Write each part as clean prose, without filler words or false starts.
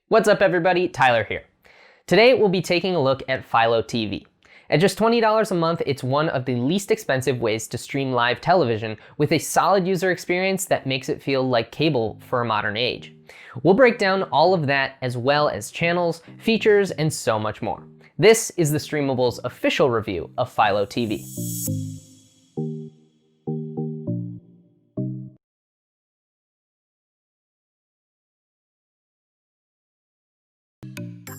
What's up everybody, Tyler here. Today we'll be taking a look at Philo TV. At just $20 a month, it's one of the least expensive ways to stream live television with a solid user experience that makes it feel like cable for a modern age. We'll break down all of that as well as channels, features, and so much more. This is the Streamables official review of Philo TV.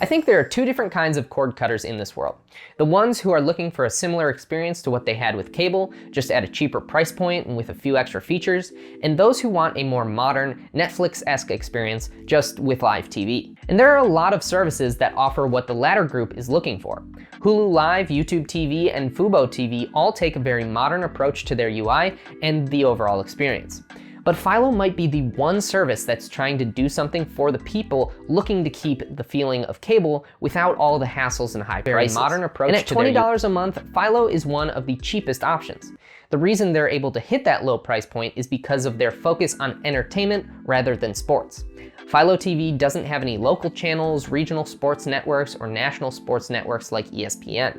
I think there are two different kinds of cord cutters in this world. The ones who are looking for a similar experience to what they had with cable, just at a cheaper price point and with a few extra features, and those who want a more modern, Netflix-esque experience just with live TV. And there are a lot of services that offer what the latter group is looking for. Hulu Live, YouTube TV, and fuboTV all take a very modern approach to their UI and the overall experience. But Philo might be the one service that's trying to do something for the people looking to keep the feeling of cable without all the hassles and high prices. Very modern approach. And at $20 a month, Philo is one of the cheapest options. The reason they're able to hit that low price point is because of their focus on entertainment rather than sports. Philo TV doesn't have any local channels, regional sports networks, or national sports networks like ESPN.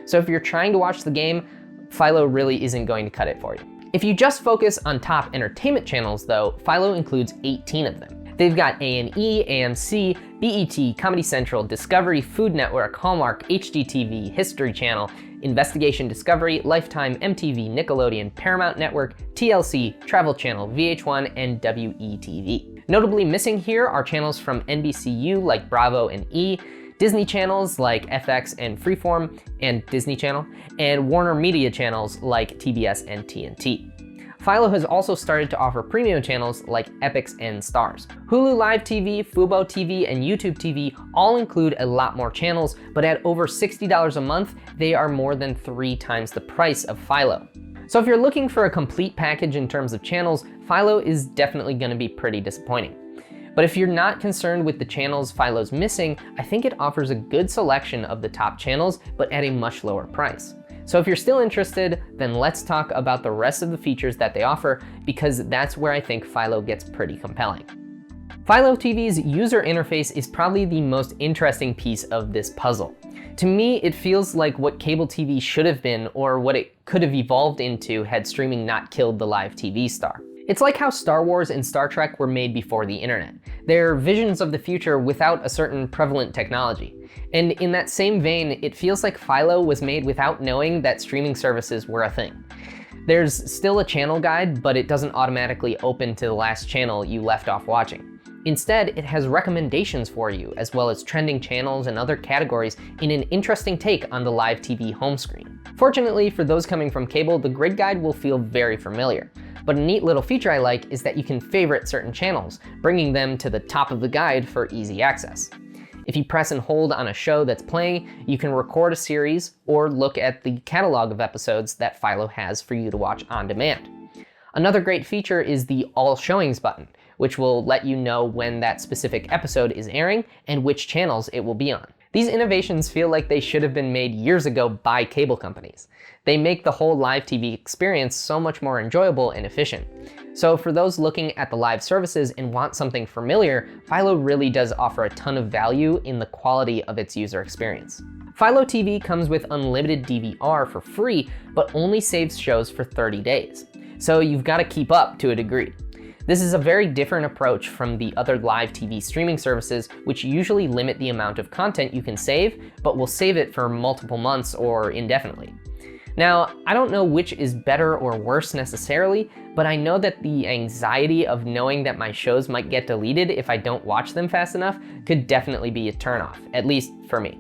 So if you're trying to watch the game, Philo really isn't going to cut it for you. If you just focus on top entertainment channels though, Philo includes 18 of them. They've got A&E, AMC, BET, Comedy Central, Discovery, Food Network, Hallmark, HGTV, History Channel, Investigation Discovery, Lifetime, MTV, Nickelodeon, Paramount Network, TLC, Travel Channel, VH1, and WETV. Notably missing here are channels from NBCU like Bravo and E, Disney channels like FX and Freeform and Disney Channel, and Warner Media channels like TBS and TNT. Philo has also started to offer premium channels like Epix and Starz. Hulu Live TV, fuboTV, and YouTube TV all include a lot more channels, but at over $60 a month, they are more than 3 times the price of Philo. So if you're looking for a complete package in terms of channels, Philo is definitely going to be pretty disappointing. But if you're not concerned with the channels Philo's missing, I think it offers a good selection of the top channels, but at a much lower price. So if you're still interested, then let's talk about the rest of the features that they offer, because that's where I think Philo gets pretty compelling. Philo TV's user interface is probably the most interesting piece of this puzzle. To me, it feels like what cable TV should have been, or what it could have evolved into had streaming not killed the live TV star. It's like how Star Wars and Star Trek were made before the internet. They're visions of the future without a certain prevalent technology. And in that same vein, it feels like Philo was made without knowing that streaming services were a thing. There's still a channel guide, but it doesn't automatically open to the last channel you left off watching. Instead, it has recommendations for you, as well as trending channels and other categories in an interesting take on the live TV home screen. Fortunately, for those coming from cable, the grid guide will feel very familiar. But a neat little feature I like is that you can favorite certain channels, bringing them to the top of the guide for easy access. If you press and hold on a show that's playing, you can record a series or look at the catalog of episodes that Philo has for you to watch on demand. Another great feature is the All Showings button, which will let you know when that specific episode is airing and which channels it will be on. These innovations feel like they should have been made years ago by cable companies. They make the whole live TV experience so much more enjoyable and efficient. So for those looking at the live services and want something familiar, Philo really does offer a ton of value in the quality of its user experience. Philo TV comes with unlimited DVR for free, but only saves shows for 30 days. So you've got to keep up to a degree. This is a very different approach from the other live TV streaming services, which usually limit the amount of content you can save, but will save it for multiple months or indefinitely. Now, I don't know which is better or worse necessarily, but I know that the anxiety of knowing that my shows might get deleted if I don't watch them fast enough could definitely be a turnoff, at least for me.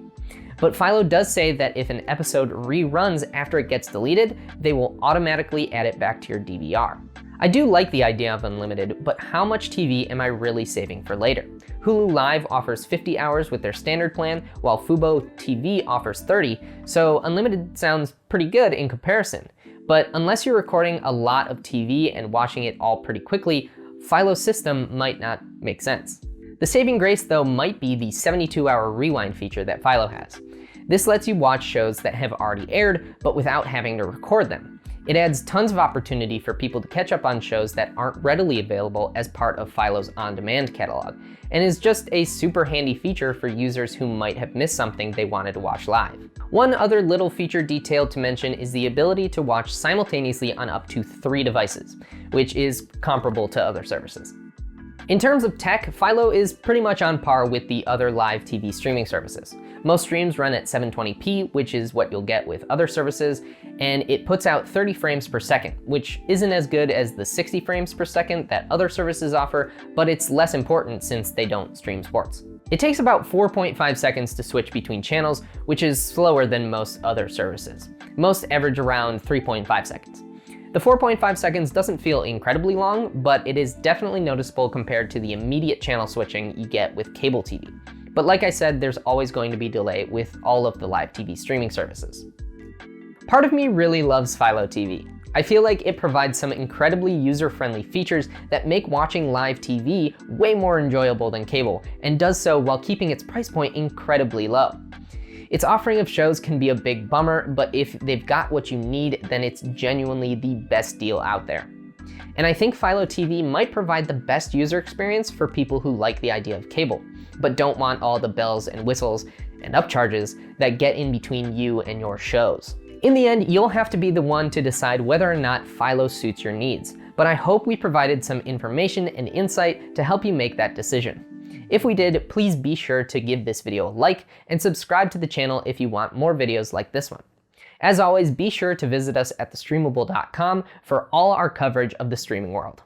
But Philo does say that if an episode reruns after it gets deleted, they will automatically add it back to your DVR. I do like the idea of unlimited, but how much TV am I really saving for later? Hulu Live offers 50 hours with their standard plan, while fuboTV offers 30, so unlimited sounds pretty good in comparison. But unless you're recording a lot of TV and watching it all pretty quickly, Philo's system might not make sense. The saving grace though might be the 72-hour rewind feature that Philo has. This lets you watch shows that have already aired, but without having to record them. It adds tons of opportunity for people to catch up on shows that aren't readily available as part of Philo's on-demand catalog, and is just a super handy feature for users who might have missed something they wanted to watch live. One other little feature detail to mention is the ability to watch simultaneously on up to 3 devices, which is comparable to other services. In terms of tech, Philo is pretty much on par with the other live TV streaming services. Most streams run at 720p, which is what you'll get with other services, and it puts out 30 frames per second, which isn't as good as the 60 frames per second that other services offer, but it's less important since they don't stream sports. It takes about 4.5 seconds to switch between channels, which is slower than most other services. Most average around 3.5 seconds. The 4.5 seconds doesn't feel incredibly long, but it is definitely noticeable compared to the immediate channel switching you get with cable TV. But like I said, there's always going to be delay with all of the live TV streaming services. Part of me really loves Philo TV. I feel like it provides some incredibly user-friendly features that make watching live TV way more enjoyable than cable, and does so while keeping its price point incredibly low. Its offering of shows can be a big bummer, but if they've got what you need, then it's genuinely the best deal out there. And I think Philo TV might provide the best user experience for people who like the idea of cable, but don't want all the bells and whistles and upcharges that get in between you and your shows. In the end, you'll have to be the one to decide whether or not Philo suits your needs, but I hope we provided some information and insight to help you make that decision. If we did, please be sure to give this video a like and subscribe to the channel if you want more videos like this one. As always, be sure to visit us at thestreamable.com for all our coverage of the streaming world.